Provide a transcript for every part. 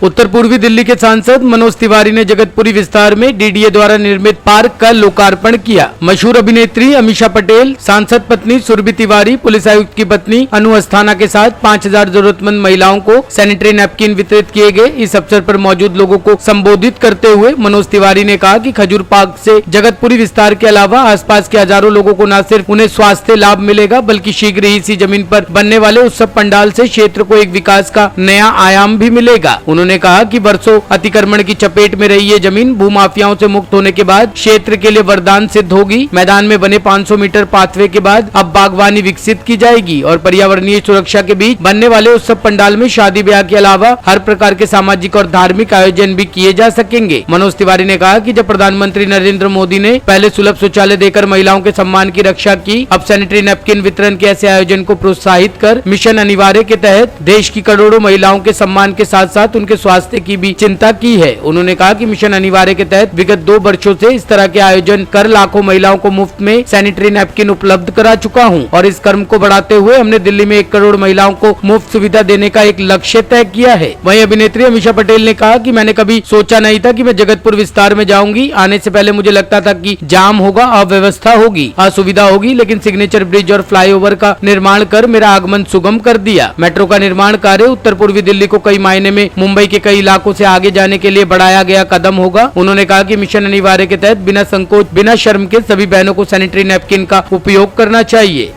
उत्तर पूर्वी दिल्ली के सांसद मनोज तिवारी ने जगतपुरी विस्तार में डीडीए द्वारा निर्मित पार्क का लोकार्पण किया। मशहूर अभिनेत्री अमीषा पटेल, सांसद पत्नी सुरभि तिवारी, पुलिस आयुक्त की पत्नी अनु अस्थाना के साथ 5000 जरूरतमंद महिलाओं को सैनिटरी नैपकिन वितरित किए गए। इस अवसर पर मौजूद लोगों को संबोधित करते हुए मनोज तिवारी ने कहा कि खजूर पार्क से जगतपुरी विस्तार के अलावा आसपास के हजारों लोगों को न सिर्फ उन्हें स्वास्थ्य लाभ मिलेगा, बल्कि शीघ्र ही इसी जमीन पर बनने वाले उत्सव पंडाल से क्षेत्र को एक विकास का नया आयाम भी मिलेगा। उन्होंने कहा कि वर्षों अतिक्रमण की चपेट में रही ये जमीन भूमाफियाओं से मुक्त होने के बाद क्षेत्र के लिए वरदान सिद्ध होगी। मैदान में बने 500 मीटर पाथवे के बाद अब बागवानी विकसित की जाएगी और पर्यावरणीय सुरक्षा के बीच बनने वाले उत्सव पंडाल में शादी ब्याह के अलावा हर प्रकार के सामाजिक और धार्मिक आयोजन भी किए जा सकेंगे। मनोज तिवारी ने कहा कि जब प्रधानमंत्री नरेंद्र मोदी ने पहले सुलभ शौचालय देकर महिलाओं के सम्मान की रक्षा की, अब सैनिटरी नैपकिन वितरण के ऐसे आयोजन को प्रोत्साहित कर मिशन अनिवार्य के तहत देश की करोड़ों महिलाओं के सम्मान के साथ साथ उनके स्वास्थ्य की भी चिंता की है। उन्होंने कहा कि मिशन अनिवार्य के तहत विगत 2 वर्षों से इस तरह के आयोजन कर लाखों महिलाओं को मुफ्त में सैनिटरी नैपकिन उपलब्ध करा चुका हूं और इस कर्म को बढ़ाते हुए हमने दिल्ली में 1 करोड़ महिलाओं को मुफ्त सुविधा देने का एक लक्ष्य तय किया है। वहीं अभिनेत्री अमीषा पटेल ने कहा कि मैंने कभी सोचा नहीं था कि मैं जगतपुर विस्तार में जाऊंगी। आने से पहले मुझे लगता था कि जाम होगा, अव्यवस्था होगी, असुविधा होगी, लेकिन सिग्नेचर ब्रिज और फ्लाईओवर का निर्माण कर मेरा आगमन सुगम कर दिया। मेट्रो का निर्माण कार्य उत्तर पूर्वी दिल्ली को कई मायने में मुंबई के कई इलाकों से आगे जाने के लिए बढ़ाया गया कदम होगा। उन्होंने कहा कि मिशन अनिवार्य के तहत बिना संकोच, बिना शर्म के सभी बहनों को सैनिटरी नैपकिन का उपयोग करना चाहिए।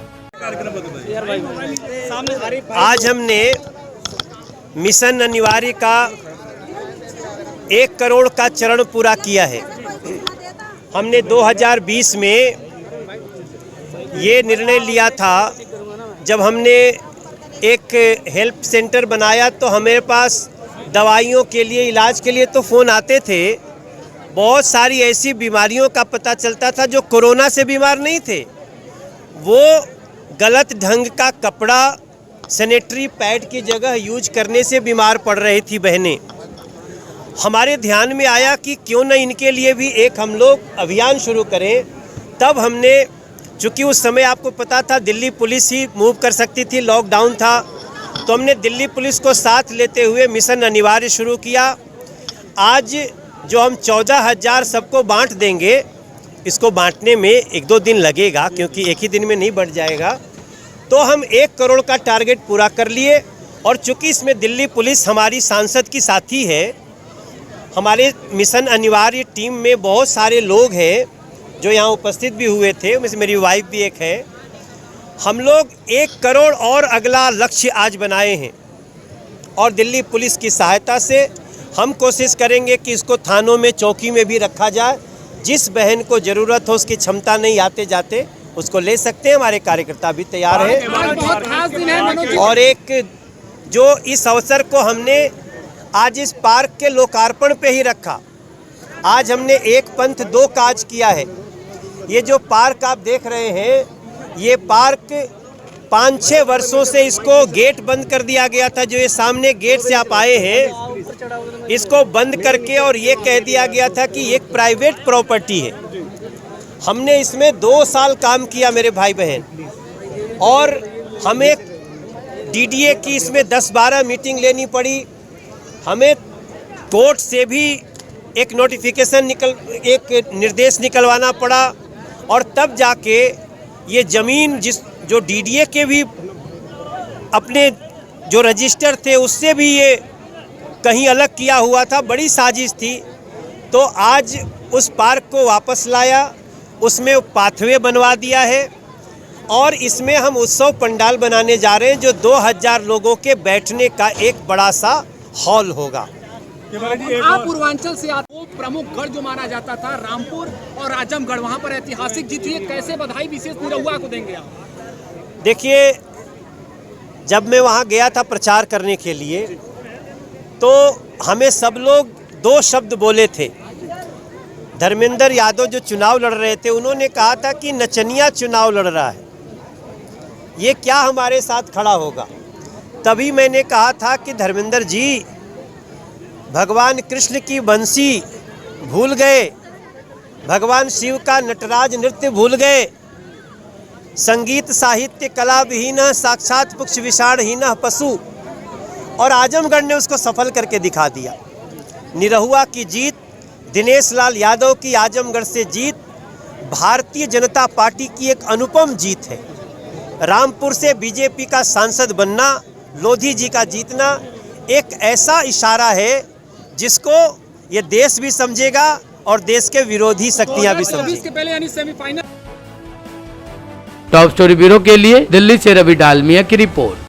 आज हमने मिशन अनिवार्य का 1 करोड़ का चरण पूरा किया है। हमने 2020 में ये निर्णय लिया था, जब हमने एक हेल्थ सेंटर बनाया तो हमारे पास दवाइयों के लिए, इलाज के लिए तो फ़ोन आते थे। बहुत सारी ऐसी बीमारियों का पता चलता था जो कोरोना से बीमार नहीं थे, वो गलत ढंग का कपड़ा सैनिटरी पैड की जगह यूज करने से बीमार पड़ रही थी बहनें। हमारे ध्यान में आया कि क्यों न इनके लिए भी एक हम लोग अभियान शुरू करें। तब हमने, चूँकि उस समय आपको पता था दिल्ली पुलिस ही मूव कर सकती थी, लॉकडाउन था, तो हमने दिल्ली पुलिस को साथ लेते हुए मिशन अनिवार्य शुरू किया। आज जो हम 14,000 सबको बांट देंगे, इसको बांटने में 1-2 दिन लगेगा क्योंकि एक ही दिन में नहीं बढ़ जाएगा, तो हम 1 करोड़ का टारगेट पूरा कर लिए। और चूँकि इसमें दिल्ली पुलिस हमारी सांसद की साथी है, हमारे मिशन अनिवार्य टीम में बहुत सारे लोग हैं जो यहाँ उपस्थित भी हुए थे, उनमें से मेरी वाइफ भी एक है। हम लोग 1 करोड़ और अगला लक्ष्य आज बनाए हैं और दिल्ली पुलिस की सहायता से हम कोशिश करेंगे कि इसको थानों में, चौकी में भी रखा जाए। जिस बहन को ज़रूरत हो, उसकी क्षमता नहीं आते जाते, उसको ले सकते हैं। हमारे कार्यकर्ता भी तैयार हैं। और एक जो इस अवसर को हमने आज इस पार्क के लोकार्पण पे ही रखा। आज हमने एक पंथ 2 काज किया है। ये जो पार्क आप देख रहे हैं, ये पार्क 5-6 वर्षों से इसको गेट बंद कर दिया गया था। जो ये सामने गेट से आप आए हैं, इसको बंद करके और ये कह दिया गया था कि ये एक प्राइवेट प्रॉपर्टी है। हमने इसमें 2 साल काम किया मेरे भाई बहन, और हमें डीडीए की इसमें 10-12 मीटिंग लेनी पड़ी। हमें कोर्ट से भी एक नोटिफिकेशन एक निर्देश निकलवाना पड़ा, और तब जाके ये ज़मीन जो डीडीए के भी अपने जो रजिस्टर थे उससे भी ये कहीं अलग किया हुआ था, बड़ी साजिश थी। तो आज उस पार्क को वापस लाया, उसमें पाथवे बनवा दिया है, और इसमें हम उत्सव पंडाल बनाने जा रहे हैं जो 2000 लोगों के बैठने का एक बड़ा सा हॉल होगा। आप पूर्वांचल से आते हो, प्रमुख गढ़ जो माना जाता था रामपुर और आजमगढ़, वहाँ पर ऐतिहासिक जीत हुई है, कैसे बधाई विशेष निरहुआ को देंगे आप? देखिए, जब मैं वहाँ गया था प्रचार करने के लिए, तो हमें सब लोग 2 शब्द बोले थे। धर्मेंद्र यादव जो चुनाव लड़ रहे थे, उन्होंने कहा था कि नचनिया चुनाव लड़ रहा है, ये क्या हमारे साथ खड़ा होगा। तभी मैंने कहा था कि धर्मेंद्र जी, भगवान कृष्ण की बंसी भूल गए, भगवान शिव का नटराज नृत्य भूल गए, संगीत साहित्य कला विहीन साक्षात पुक्ष विषाणहीन पशु। और आजमगढ़ ने उसको सफल करके दिखा दिया। निरहुआ की जीत, दिनेश लाल यादव की आजमगढ़ से जीत भारतीय जनता पार्टी की एक अनुपम जीत है। रामपुर से बीजेपी का सांसद बनना, लोधी जी का जीतना एक ऐसा इशारा है जिसको ये देश भी समझेगा और देश के विरोधी शक्तियां भी 2024 समझेंगी। के पहले यानी सेमीफाइनल। टॉप स्टोरी ब्यूरो के लिए दिल्ली से रवि डालमिया की रिपोर्ट।